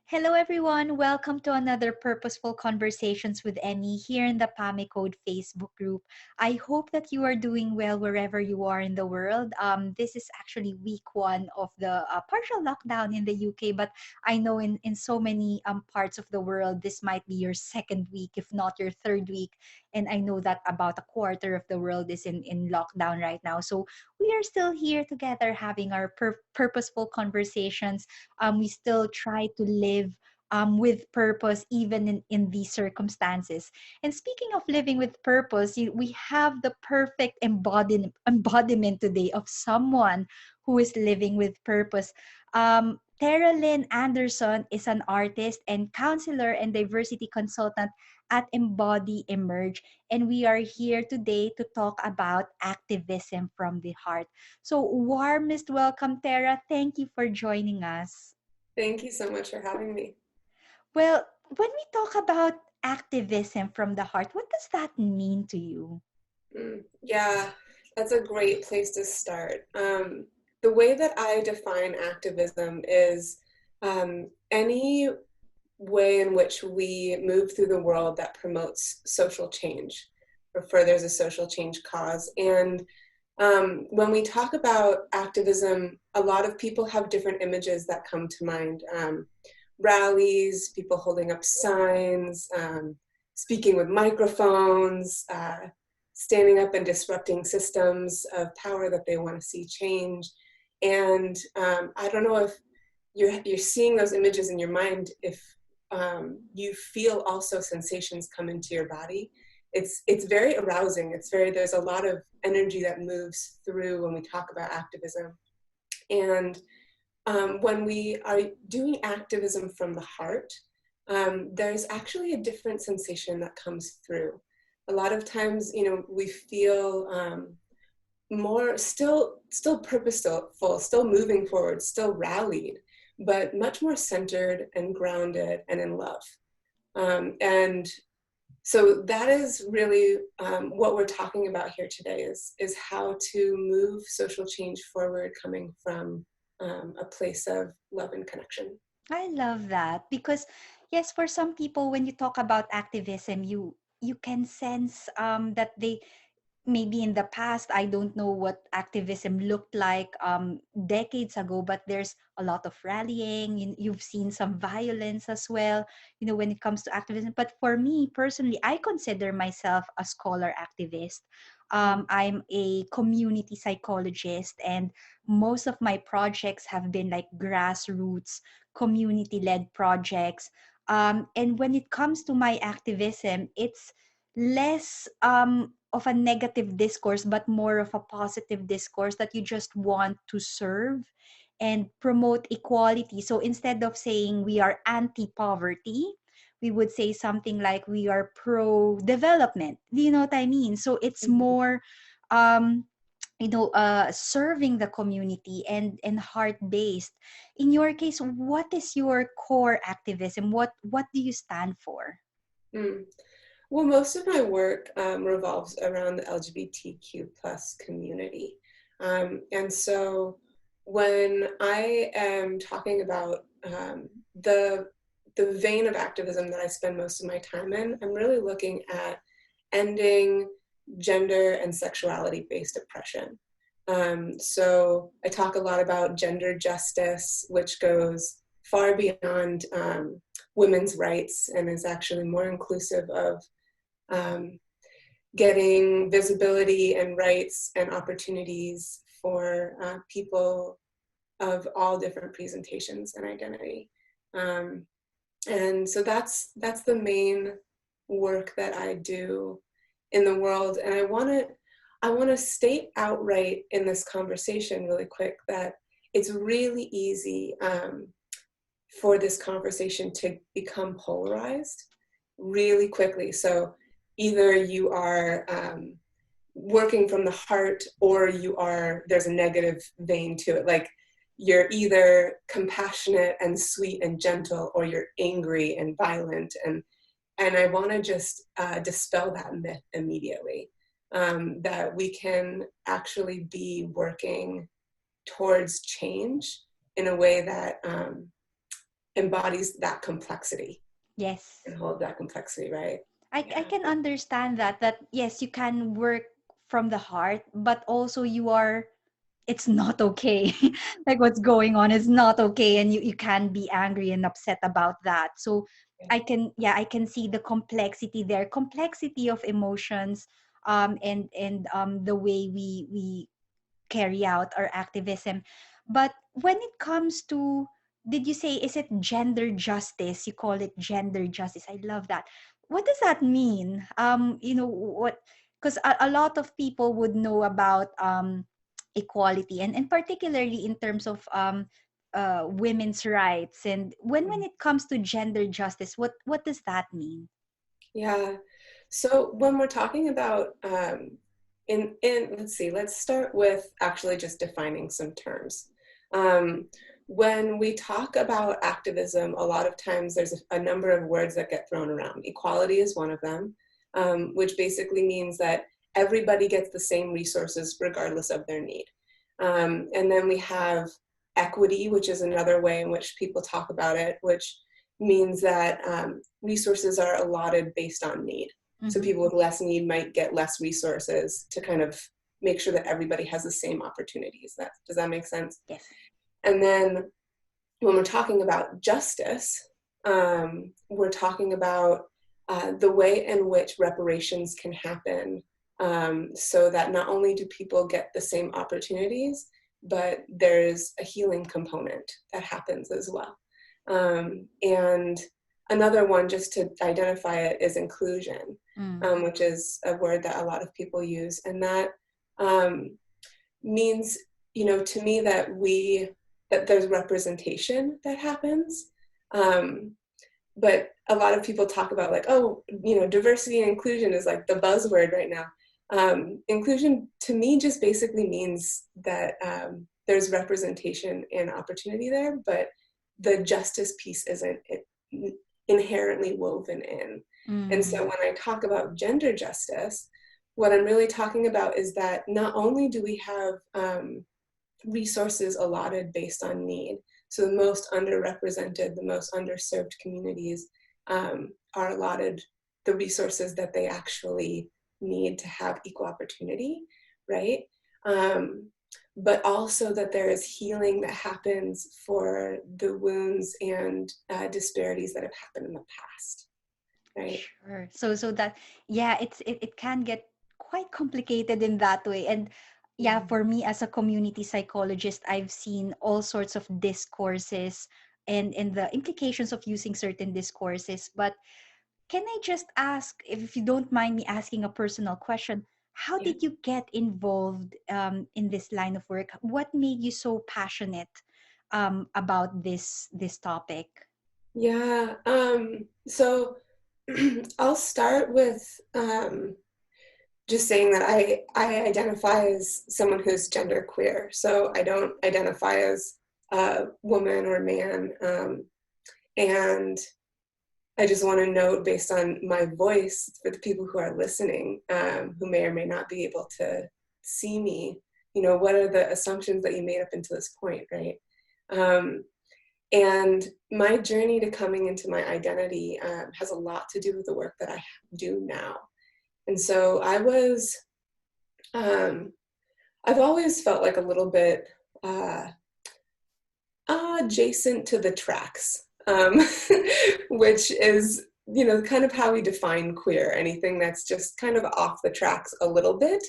Hello, everyone. Welcome to another Purposeful Conversations with Emmy here in the PAMI Code Facebook group. I hope that you are doing well wherever you are in the world. This is actually week one of the partial lockdown in the UK, but I know in so many parts of the world, this might be your second week, if not your third week. And I know that about a quarter of the world is in lockdown right now. So we are still here together having our purposeful conversations. We still try to live with purpose even in these circumstances. And speaking of living with purpose, we have the perfect embodiment today of someone who is living with purpose. Terra Lyn Anderson is an artist and counselor and diversity consultant at Embody Emerge. And we are here today to talk about activism from the heart. So, warmest welcome, Tara. Thank you for joining us. Thank you so much for having me. Well, when we talk about activism from the heart, what does that mean to you? Yeah, that's a great place to start. The way that I define activism is any way in which we move through the world that promotes social change or furthers a social change cause. And when we talk about activism, a lot of people have different images that come to mind. Rallies, people holding up signs, speaking with microphones, standing up and disrupting systems of power that they want to see change. And I don't know if you're seeing those images in your mind, if you feel also sensations come into your body. It's very arousing. There's a lot of energy that moves through when we talk about activism. And when we are doing activism from the heart, there's actually a different sensation that comes through. A lot of times, we feel more still purposeful, still moving forward, still rallied, but much more centered and grounded and in love. And so that is really what we're talking about here today is how to move social change forward coming from a place of love and connection. I love that because yes, for some people when you talk about activism, you can sense that they maybe in the past I don't know what activism looked like decades ago, but there's a lot of rallying. You've seen some violence as well, when it comes to activism. But for me personally, I consider myself a scholar activist. I'm a community psychologist, and most of my projects have been like grassroots community-led projects. And when it comes to my activism, it's less of a negative discourse, but more of a positive discourse that you just want to serve and promote equality. So instead of saying we are anti-poverty, we would say something like we are pro-development. Do you know what I mean? So it's Mhm. more serving the community and heart based. In your case, what is your core activism? What do you stand for? Mm. Well, most of my work revolves around the LGBTQ plus community. And so when I am talking about the vein of activism that I spend most of my time in, I'm really looking at ending gender and sexuality based oppression. So I talk a lot about gender justice, which goes far beyond women's rights and is actually more inclusive of um, getting visibility and rights and opportunities for people of all different presentations and identity. Um, and so that's the main work that I do in the world. And I want to state outright in this conversation really quick that it's really easy for this conversation to become polarized really quickly. So either you are working from the heart or there's a negative vein to it. Like you're either compassionate and sweet and gentle or you're angry and violent. And I want to just dispel that myth immediately, that we can actually be working towards change in a way that embodies that complexity Yes. and hold that complexity, right? I Yeah. can understand that yes, you can work from the heart, but also you are, it's not okay. Like what's going on is not okay, and you can be angry and upset about that. So I can, yeah, I can see the complexity there, complexity of emotions, and the way we carry out our activism. But when it comes to, did you say, is it gender justice? You call it gender justice. I love that. What does that mean? What, because a lot of people would know about equality, and particularly in terms of women's rights. And when it comes to gender justice, what does that mean? Yeah. So when we're talking about in let's see, let's start with actually just defining some terms. Um, when we talk about activism, a lot of times there's a number of words that get thrown around. Equality is one of them, which basically means that everybody gets the same resources regardless of their need. And then we have equity, which is another way in which people talk about it, which means that resources are allotted based on need. So Mm-hmm. people with less need might get less resources to kind of make sure that everybody has the same opportunities. Does that make sense? Yes. And then when we're talking about justice, we're talking about the way in which reparations can happen, so that not only do people get the same opportunities, but there's a healing component that happens as well. And another one, just to identify it, is inclusion, Mm. which is a word that a lot of people use. And that um, means, to me, that there's representation that happens. Um, but a lot of people talk about like, oh, diversity and inclusion is like the buzzword right now. Inclusion to me just basically means that there's representation and opportunity there, but the justice piece isn't inherently woven in. And so Mm. when I talk about gender justice, what I'm really talking about is that not only do we have resources allotted based on need, so the most underrepresented, the most underserved communities are allotted the resources that they actually need to have equal opportunity, right? But also that there is healing that happens for the wounds and disparities that have happened in the past, right? Sure. So that, yeah, it can get quite complicated in that way. And yeah, Mm-hmm. for me as a community psychologist, I've seen all sorts of discourses and the implications of using certain discourses. But can I just ask, if you don't mind me asking a personal question, how Yeah. did you get involved in this line of work? What made you so passionate about this topic? Yeah. So I'll start with just saying that I identify as someone who's genderqueer. So I don't identify as a woman or man. And I just want to note, based on my voice, for the people who are listening, who may or may not be able to see me, what are the assumptions that you made up until this point, right? Um, and my journey to coming into my identity has a lot to do with the work that I do now. And so um, I've always felt like a little bit uh, adjacent to the tracks, which is, kind of how we define queer, anything that's just kind of off the tracks a little bit,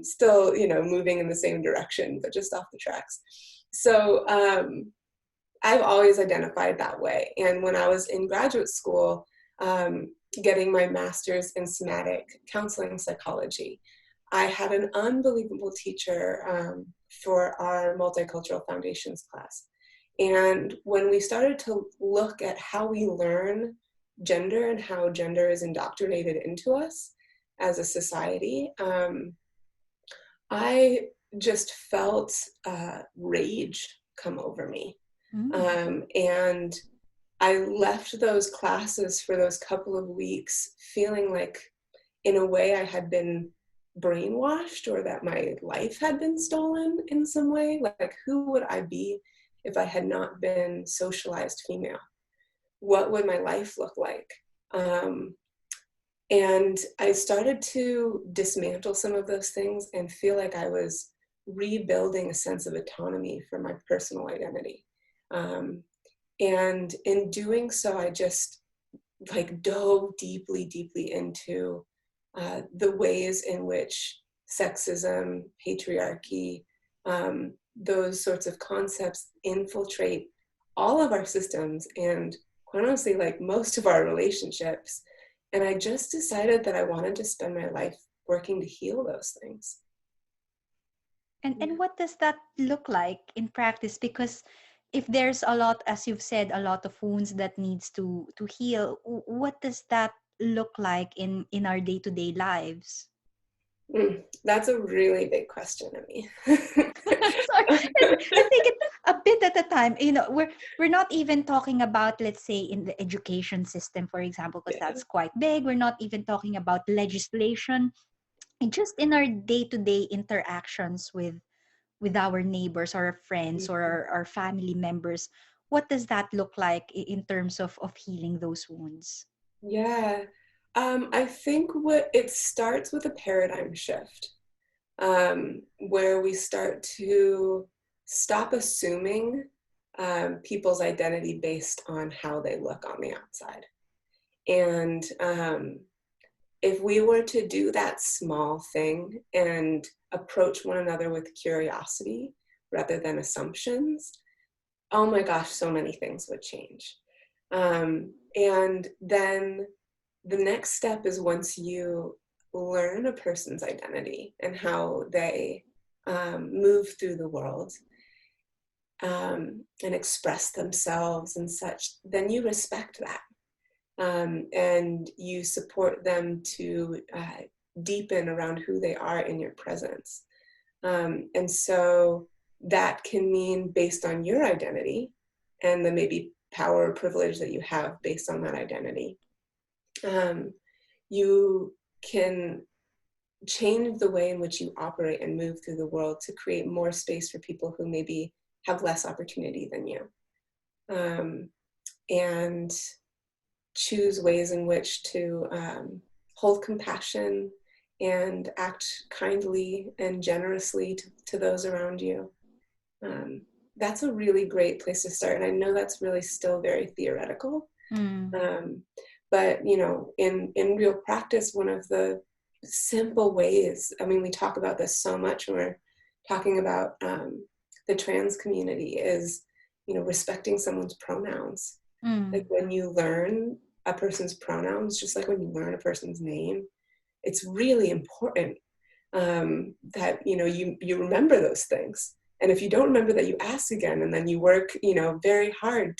still, moving in the same direction, but just off the tracks. So I've always identified that way. And when I was in graduate school, getting my master's in somatic counseling psychology, I had an unbelievable teacher for our multicultural foundations class. And when we started to look at how we learn gender and how gender is indoctrinated into us as a society, I just felt rage come over me. Mm. And I left those classes for those couple of weeks feeling like, in a way, I had been brainwashed, or that my life had been stolen in some way. Like, who would I be if I had not been socialized female? What would my life look like? And I started to dismantle some of those things and feel like I was rebuilding a sense of autonomy for my personal identity. And in doing so, I just like dove deeply, deeply into the ways in which sexism, patriarchy, those sorts of concepts infiltrate all of our systems and, quite honestly, like most of our relationships. And I just decided that I wanted to spend my life working to heal those things. And what does that look like in practice? Because if there's a lot, as you've said, a lot of wounds that needs to heal, what does that look like in our day-to-day lives? That's a really big question, Emee. Sorry, let's take it a bit at a time. You know, we're not even talking about, let's say, in the education system, for example, because Yeah. that's quite big. We're not even talking about legislation. And just in our day-to-day interactions with our neighbors or our friends or our family members, what does that look like in terms of healing those wounds? Yeah. I think what it starts with a paradigm shift, where we start to stop assuming people's identity based on how they look on the outside. And if we were to do that small thing and approach one another with curiosity rather than assumptions, oh my gosh, so many things would change. And then the next step is, once you learn a person's identity and how they move through the world and express themselves and such, then you respect that. And you support them to deepen around who they are in your presence. And so that can mean, based on your identity and the maybe power or privilege that you have based on that identity, you can change the way in which you operate and move through the world to create more space for people who maybe have less opportunity than you. And choose ways in which to hold compassion and act kindly and generously to those around you. That's a really great place to start. And I know that's really still very theoretical. Mm. But you know, in real practice, one of the simple ways, I mean, we talk about this so much when we're talking about the trans community, is, you know, respecting someone's pronouns. Like, Mm. when you learn a person's pronouns, just like when you learn a person's name, it's really important that, you know, you remember those things. And if you don't remember that, you ask again, and then you work, you know, very hard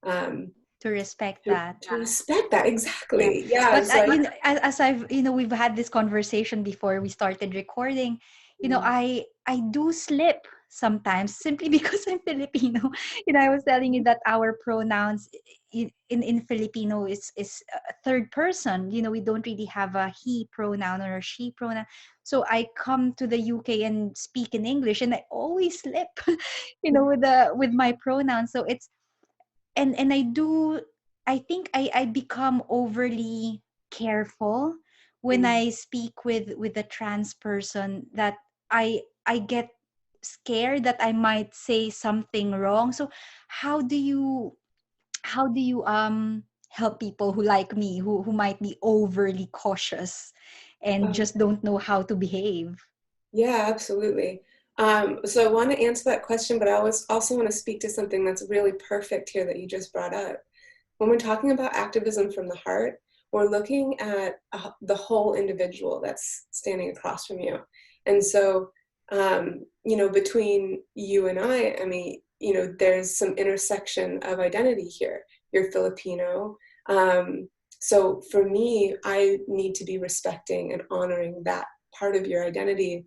um, To respect that. to respect that. Yeah. Exactly. Yeah. But And so you know, as I've, you know, we've had this conversation before we started recording, you know, I do slip sometimes simply because I'm Filipino. You know, I was telling you that our pronouns in Filipino is a third person. You know, we don't really have a he pronoun or a she pronoun. So I come to the UK and speak in English, and I always slip, you know, with my pronouns. So it's, and I do, I think I become overly careful when mm, I speak with a trans person, that I get scared that I might say something wrong. So how do you, how do you help people who, like me, who might be overly cautious and oh, just don't know how to behave? yeah, absolutely. So I want to answer that question, but I also want to speak to something that's really perfect here that you just brought up. When we're talking about activism from the heart, we're looking at the whole individual that's standing across from you. And so, you know, between you and I mean, you know, there's some intersection of identity here. You're Filipino. So for me, I need to be respecting and honoring that part of your identity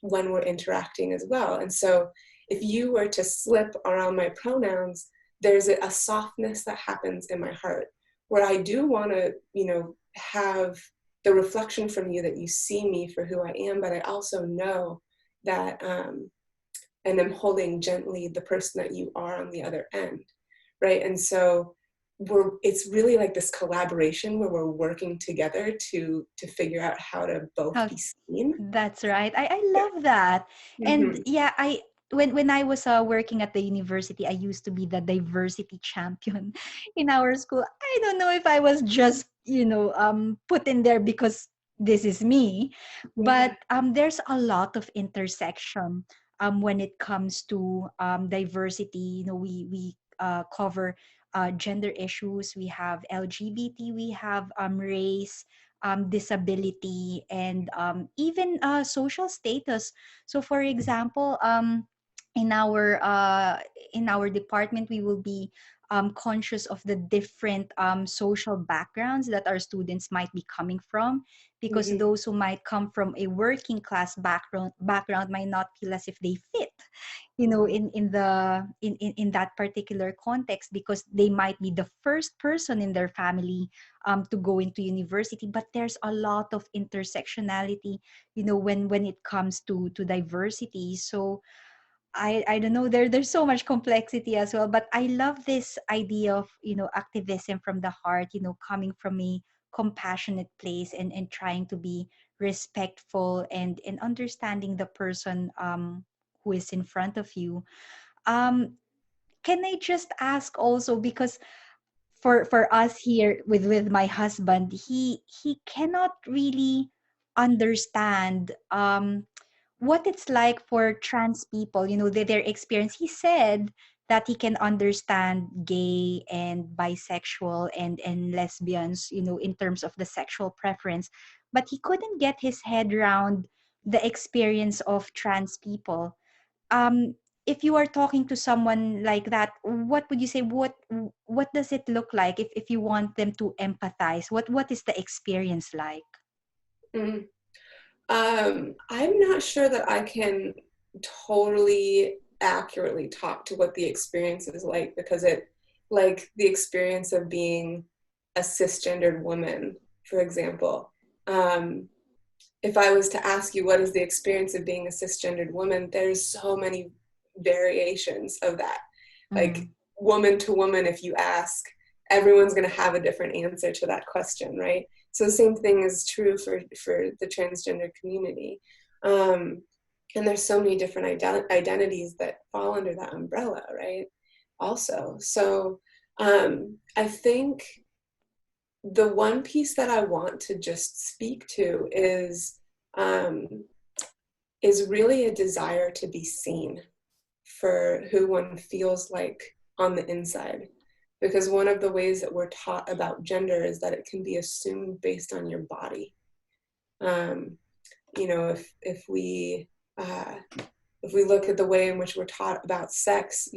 when we're interacting as well. And so if you were to slip around my pronouns, there's a softness that happens in my heart where I do want to, you know, have the reflection from you that you see me for who I am, but I also know that and am holding gently the person that you are on the other end, right? And so it's really like this collaboration where we're working together to figure out how to both How be seen. That's right. I Yeah. love that. And Mm-hmm. yeah, when I was working at the university, I used to be the diversity champion in our school. I don't know if I was just, put in there because this is me, Yeah. but there's a lot of intersection when it comes to diversity. We cover gender issues, we have LGBT, we have race, disability, and even social status. So, for example, in our uh, in our department, we will be conscious of the different social backgrounds that our students might be coming from, because Mm-hmm. those who might come from a working class background might not feel as if they fit, Mm-hmm. in that particular context, because they might be the first person in their family to go into university. But there's a lot of intersectionality, when it comes to diversity. So I don't know, there's so much complexity as well, but I love this idea of, activism from the heart, coming from a compassionate place, and trying to be respectful, and understanding the person who is in front of you. um can I just ask also, because for us here with my husband, he cannot really understand what it's like for trans people, their experience. He said that he can understand gay and bisexual and lesbians, in terms of the sexual preference, but he couldn't get his head around the experience of trans people. um if you are talking to someone like that, what would you say, what does it look like if you want them to empathize? What is the experience like? Mm-hmm. I'm not sure that I can totally accurately talk to what the experience is like, because like the experience of being a cisgendered woman, for example. Um, if I was to ask you what is the experience of being a cisgendered woman, there's so many variations of that. Like Mm, woman to woman, if you ask, everyone's going to have a different answer to that question, right? So the same thing is true for the transgender community. Um, and there's so many different identities that fall under that umbrella, right? Also, so I think the one piece that I want to just speak to um, is really a desire to be seen for who one feels like on the inside. Because one of the ways that we're taught about gender is that it can be assumed based on your body. Um, uh, if we look at the way in which we're taught about sex,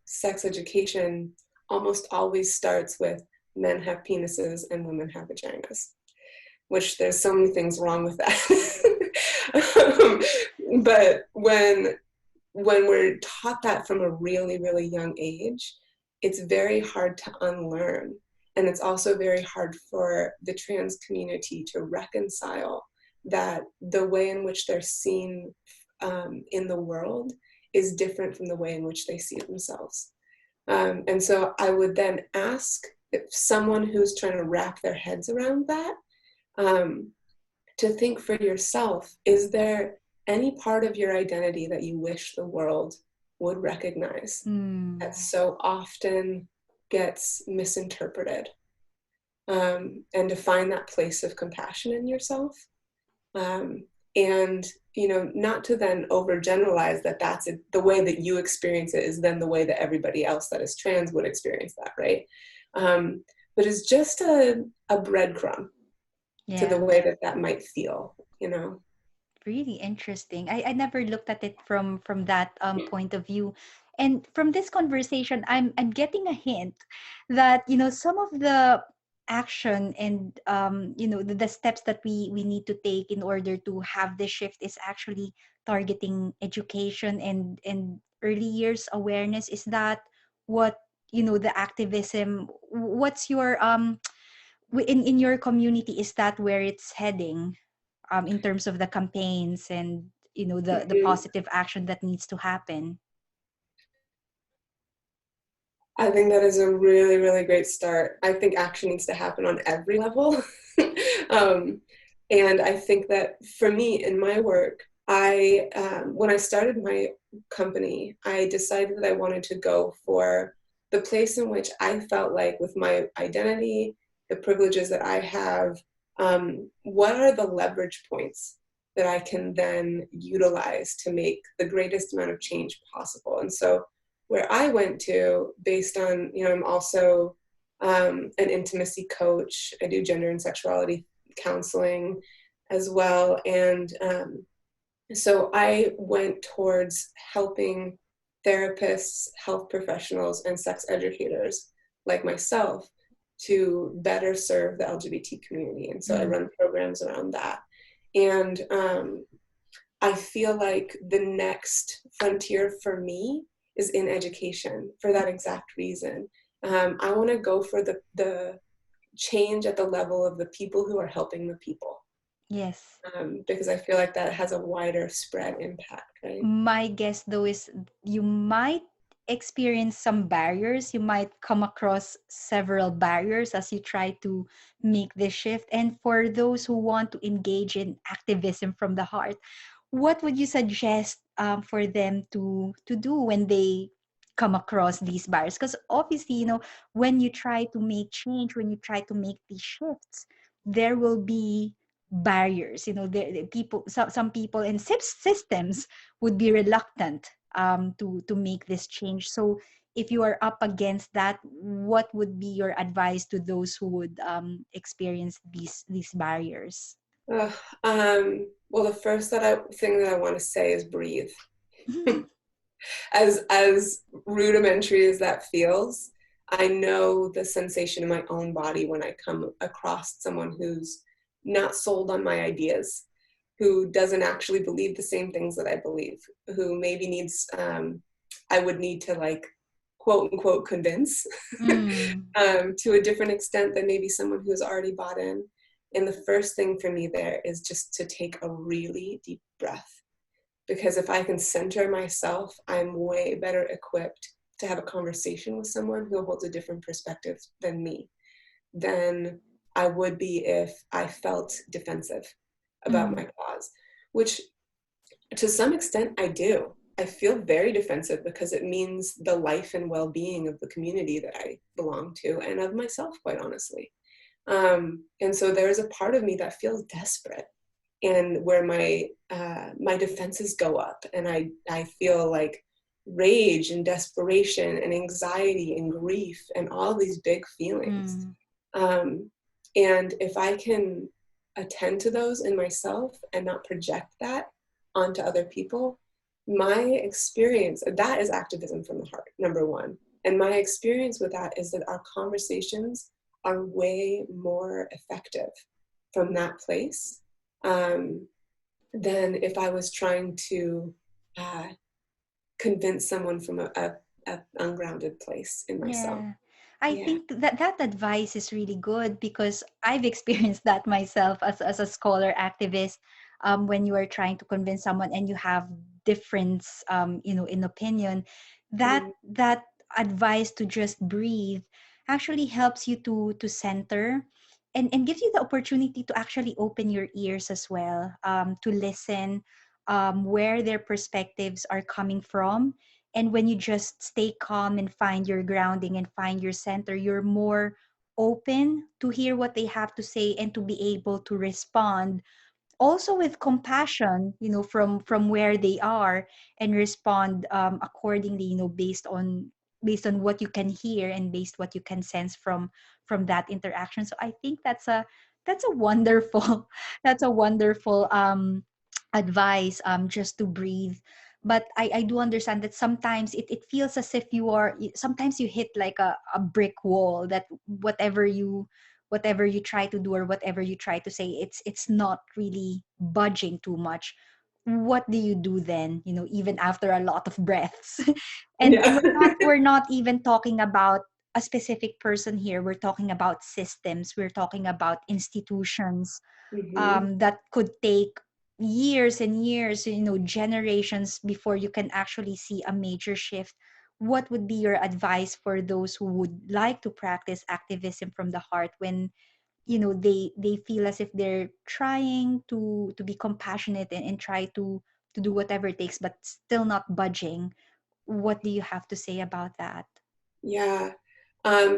sex education almost always starts with men have penises and women have vaginas, which there's so many things wrong with that. But when we're taught that from a really, really young age, it's very hard to unlearn. And it's also very hard for the trans community to reconcile that the way in which they're seen in the world is different from the way in which they see themselves. And so I would then ask if someone who's trying to wrap their heads around that, um, to think for yourself, is there any part of your identity that you wish the world would recognize mm, that so often gets misinterpreted? And to find that place of compassion in yourself. Um, and not to then overgeneralize that the way that you experience it is then the way that everybody else that is trans would experience that, right? um, but it's just a breadcrumb to the yeah. way that that might feel. Really interesting. I never looked at it from that point of view. And from this conversation, I'm getting a hint that, some of the action and, the steps that we need to take in order to have this shift is actually targeting education and early years awareness. Is that what, the activism, what's your in your community, is that where it's heading, in terms of the campaigns and, the Mhm. positive action that needs to happen. I think that is a really, really great start. I think action needs to happen on every level. um, and I think that for me in my work, when I started my company, I decided that I wanted to go for the place in which I felt like, with my identity, the privileges that I have, what are the leverage points that I can then utilize to make the greatest amount of change possible? And so where I went to, based on, I'm also an intimacy coach. I do gender and sexuality counseling as well. And so I went towards helping therapists, health professionals, and sex educators like myself to better serve the LGBT community. And so I Mm. run programs around that. And I feel like the next frontier for me is in education for that exact reason. I want to go for the change at the level of the people who are helping the people, Yes. because I feel like that has a wider spread impact, right? My guess though is you might experience some barriers. You might come across several barriers as you try to make this shift. And for those who want to engage in activism from the heart, what would you suggest for them to do when they come across these barriers? Because obviously, when you try to make change, when you try to make these shifts, there will be barriers. The people, some people and systems would be reluctant to make this change. So if you are up against that, what would be your advice to those who would experience these barriers? Uh, well, the first thing that I want to say is breathe. As rudimentary as that feels, I know the sensation in my own body when I come across someone who's not sold on my ideas, who doesn't actually believe the same things that I believe, who maybe needs, I would need to, like, quote unquote convince Mm, to a different extent than maybe someone who's already bought in. And the first thing for me there is just to take a really deep breath, because if I can center myself, I'm way better equipped to have a conversation with someone who holds a different perspective than me, than I would be if I felt defensive about mm, my cause, which to some extent I do. I feel very defensive because it means the life and well-being of the community that I belong to, and of myself, quite honestly. And so there is a part of me that feels desperate, and where my defenses go up, and I feel like rage and desperation and anxiety and grief and all these big feelings. mm. Um, and if I can attend to those in myself and not project that onto other people, my experience, that is activism from the heart, number one. And my experience with that is that our conversations are way more effective from that place, um, than if I was trying to uh, convince someone from a ungrounded place in myself. Yeah. I Yeah. think that advice is really good because I've experienced that myself as a scholar activist. When you are trying to convince someone and you have difference, in opinion, Mm-hmm. that advice to just breathe actually helps you to center and gives you the opportunity to actually open your ears as well, to listen, where their perspectives are coming from. And when you just stay calm and find your grounding and find your center, you're more open to hear what they have to say and to be able to respond also with compassion, from where they are, and respond accordingly, based on what you can hear and based what you can sense from that interaction. So I think that's a wonderful that's a wonderful advice, just to breathe. But I do understand that sometimes it feels as if sometimes you hit like a brick wall, that whatever you try to do or whatever you try to say, it's not really budging too much. What do you do then, even after a lot of breaths? and Yeah. we're not even talking about a specific person here. We're talking about systems, we're talking about institutions Mm-hmm. that could take years and years, generations before you can actually see a major shift. What would be your advice for those who would like to practice activism from the heart when they feel as if they're trying to be compassionate and try to do whatever it takes but still not budging? What do you have to say about that? Yeah.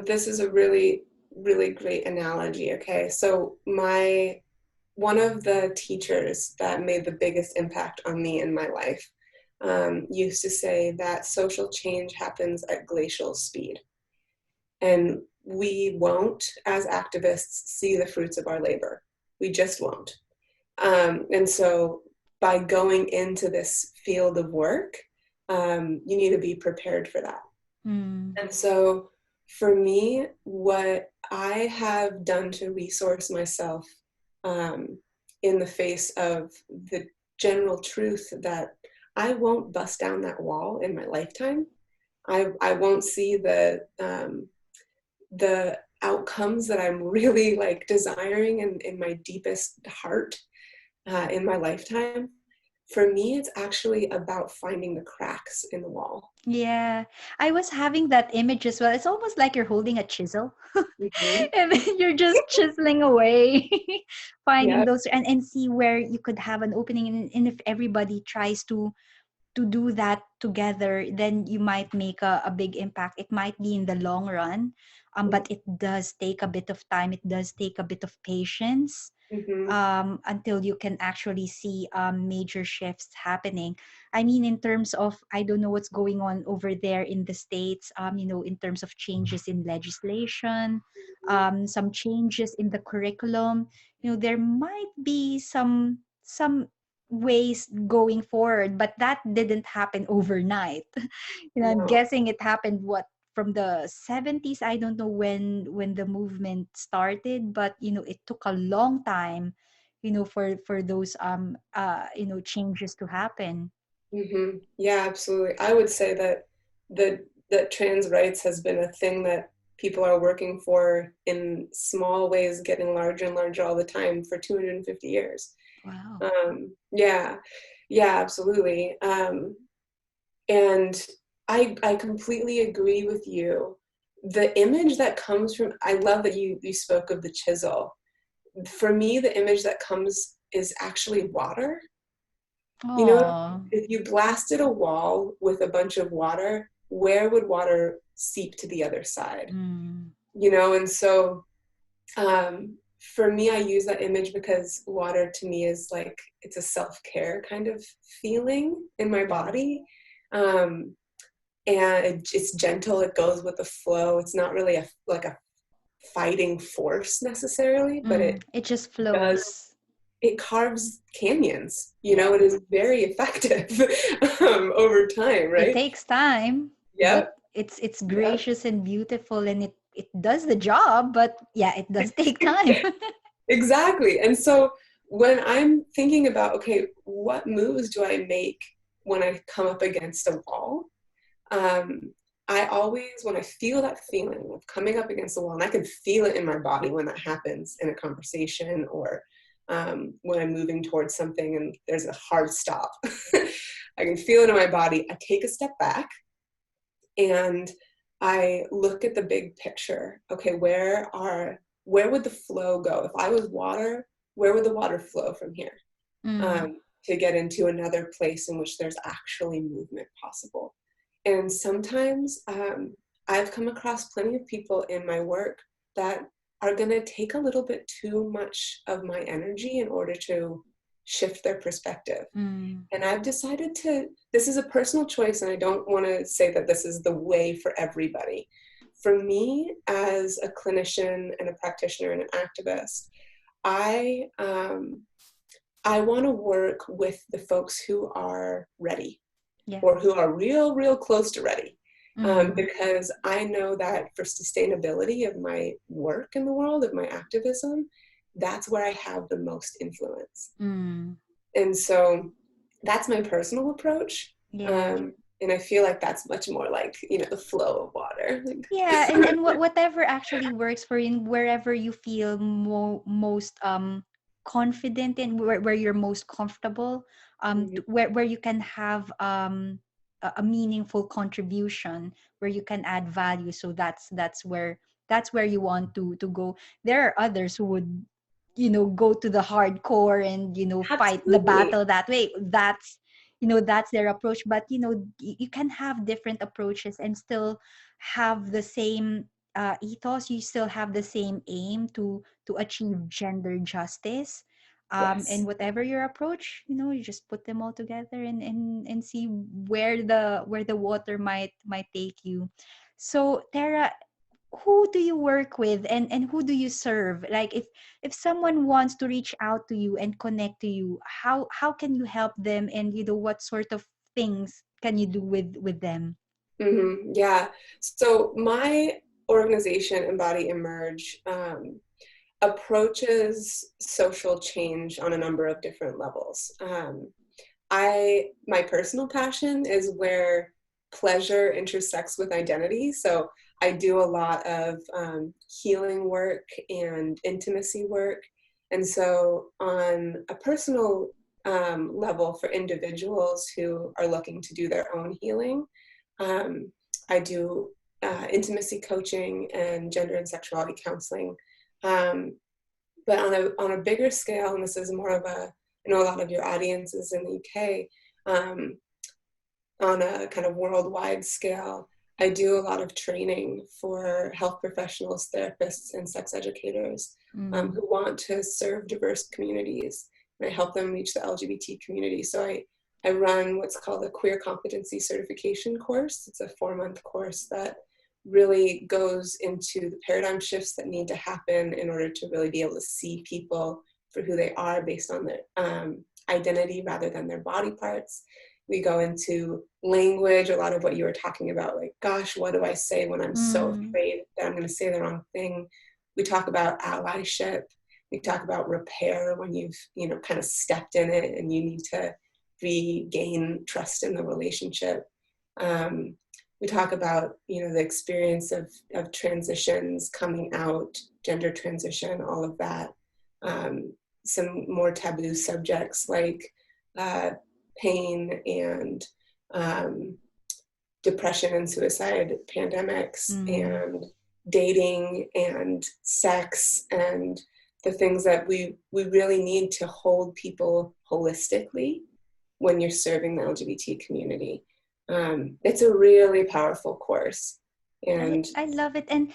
This is a really, really great analogy. Okay. So one of the teachers that made the biggest impact on me in my life used to say that social change happens at glacial speed. And we won't, as activists, see the fruits of our labor. We just won't. And so by going into this field of work, you need to be prepared for that. Mm. And so for me, what I have done to resource myself um, in the face of the general truth that I won't bust down that wall in my lifetime. I won't see the outcomes that I'm really like desiring in my deepest heart in my lifetime. For me, it's actually about finding the cracks in the wall. Yeah, I was having that image as well. It's almost like you're holding a chisel Mm-hmm. and then you're just chiseling away, finding Yeah. those and see where you could have an opening. And if everybody tries to do that together, then you might make a big impact. It might be in the long run, but it does take a bit of time. It does take a bit of patience Mm-hmm. until you can actually see major shifts happening. I mean, in terms of, I don't know what's going on over there in the States, in terms of changes in legislation, some changes in the curriculum, there might be some ways going forward, but that didn't happen overnight. I'm No. guessing it happened what from the 70s. I don't know when the movement started, but it took a long time for those changes to happen. Mm-hmm. Yeah, absolutely. I would say that that trans rights has been a thing that people are working for in small ways, getting larger and larger all the time for 250 years. Wow. Yeah, yeah, absolutely. And I completely agree with you. The image that comes from, I love that you spoke of the chisel. For me, the image that comes is actually water. You know, Oh. if you blasted a wall with a bunch of water, where would water seep to the other side? Mm. And so for me, I use that image because water to me is like it's a self-care kind of feeling in my body. Um, and it's gentle, it goes with the flow. It's not really like a fighting force necessarily, but It just does flows. it carves canyons. Yeah. It is very effective over time, It right? takes time, but Yep, it's yep, gracious and beautiful, and it does the job, but yeah, it does take time. exactly. And so when I'm thinking about, okay, what moves do I make when I come up against a wall? Um, I always, when I feel that feeling of coming up against the wall, and I can feel it in my body when that happens in a conversation or when I'm moving towards something and there's a hard stop. I can feel it in my body. I take a step back and I look at the big picture. Okay, where would the flow go? If I was water, where would the water flow from here Mm. to get into another place in which there's actually movement possible? And sometimes I've come across plenty of people in my work that are going to take a little bit too much of my energy in order to shift their perspective. Mm. And I've decided this is a personal choice, and I don't want to say that this is the way for everybody. For me, as a clinician and a practitioner and an activist, I, um, I want to work with the folks who are ready Yeah. or who are real, real close to ready. Mm. Because I know that for sustainability of my work in the world, of my activism, that's where I have the most influence. Mm. And so that's my personal approach. Yeah. And I feel like that's much more like, the flow of water. Yeah, and whatever actually works for you, wherever you feel most confident in, where you're most comfortable, Mhm. where you can have a meaningful contribution, where you can add value. So that's where you want to go. There are others who would, go to the hardcore and, fight the Absolutely. battle that way. That's their approach. But you can have different approaches and still have the same ethos. You still have the same aim to achieve gender justice. And Yes. whatever your approach, you just put them all together and see where the water might take you. So, Tara, who do you work with, and who do you serve? Like, if someone wants to reach out to you and connect to you, how can you help them, and what sort of things can you do with them? Yeah. So my organization, Embody Emerge, approaches social change on a number of different levels. My personal passion is where pleasure intersects with identity. So I do a lot of healing work and intimacy work. And so on a personal level for individuals who are looking to do their own healing, um, I do intimacy coaching and gender and sexuality counseling. Um, but on a bigger scale, and this is more of a, I know a lot of your audience is in the UK, on a kind of worldwide scale, I do a lot of training for health professionals, therapists, and sex educators Mm, who want to serve diverse communities. And I help them reach the LGBT community. So I run what's called a queer competency certification course. It's a 4-month course that really goes into the paradigm shifts that need to happen in order to really be able to see people for who they are based on their identity rather than their body parts. We go into language, a lot of what you were talking about, like, gosh, what do I say when I'm so mm, afraid that I'm going to say the wrong thing? We talk about allyship. We talk about repair when you've, kind of stepped in it and you need to regain trust in the relationship. Um, we talk about, the experience of transitions, coming out, gender transition, all of that. Um, some more taboo subjects like uh, pain and um, depression and suicide, pandemics mm. and dating and sex and the things that we really need to hold people holistically when you're serving the LGBT community. It's a really powerful course. I And I love it. And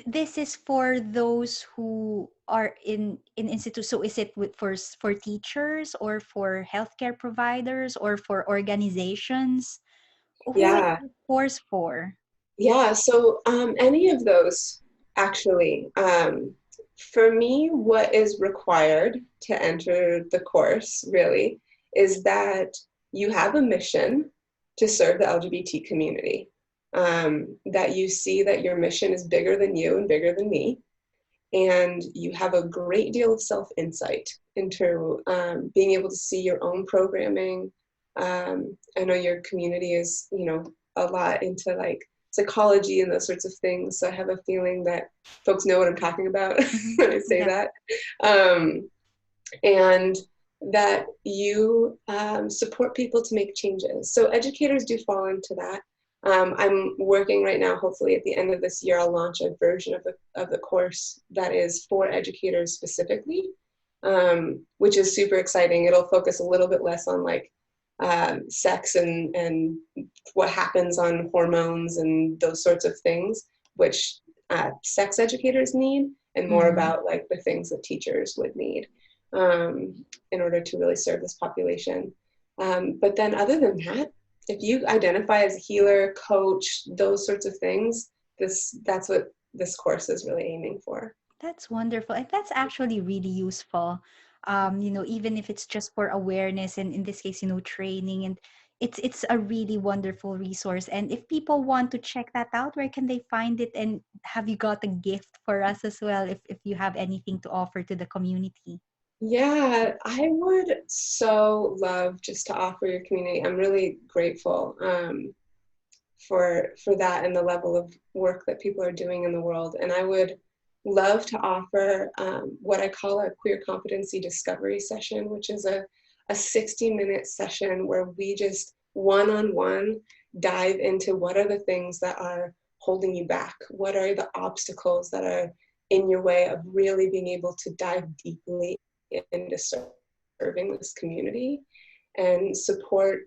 this is for those who are in institute. So is it for teachers, or for healthcare providers, or for organizations? Who is yeah, this course for? yeah, so any of those actually. For me, what is required to enter the course really is that you have a mission to serve the LGBT community, that you see that your mission is bigger than you and bigger than me, and you have a great deal of self-insight into being able to see your own programming. I know your community is, a lot into like psychology and those sorts of things, so I have a feeling that folks know what I'm talking about Hmm. when I say Yeah. that. Um, and that you support people to make changes. So educators do fall into that. I'm working right now, hopefully at the end of this year, I'll launch a version of the course that is for educators specifically, which is super exciting. It'll focus a little bit less on like sex and what happens on hormones and those sorts of things, which sex educators need, and more Mm. about like the things that teachers would need um, in order to really serve this population. But then other than that, if you identify as a healer, coach, those sorts of things, that's what this course is really aiming for. That's wonderful. And that's actually really useful. Even if it's just for awareness, and in this case, training, and it's a really wonderful resource. And if people want to check that out, where can they find it? And have you got a gift for us as well, if you have anything to offer to the community? Yeah, I would so love just to offer your community. I'm really grateful for that and the level of work that people are doing in the world. And I would love to offer what I call a queer competency discovery session, which is a 60-minute session where we just one-on-one dive into what are the things that are holding you back, what are the obstacles that are in your way of really being able to dive deeply into serving this community and support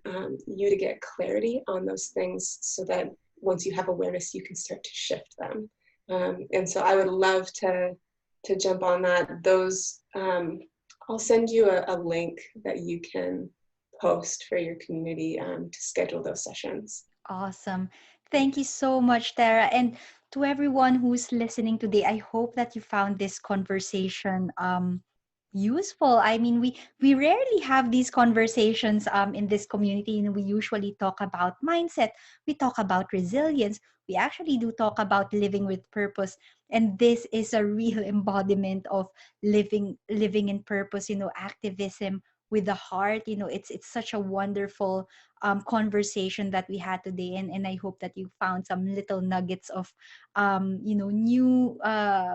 you to get clarity on those things so that once you have awareness, you can start to shift them. And so I would love to jump on that. Those I'll send you a link that you can post for your community to schedule those sessions. Awesome. Thank you so much, Tara. And to everyone who's listening today, I hope that you found this conversation useful. I mean, we rarely have these conversations in this community, and we usually talk about mindset, we talk about resilience, we actually do talk about living with purpose. And this is a real embodiment of living in purpose, activism with the heart. It's such a wonderful conversation that we had today, and I hope that you found some little nuggets of new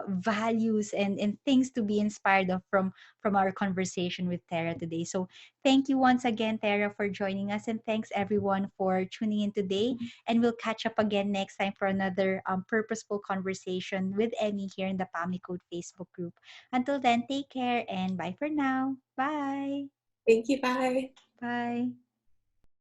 values and things to be inspired of from our conversation with Tara today. So thank you once again, Tara, for joining us, and thanks everyone for tuning in today. And we'll catch up again next time for another purposeful conversation with Emmy here in the Pami Code Facebook group. Until then, take care and bye for now. Bye. Thank you. Bye. Bye.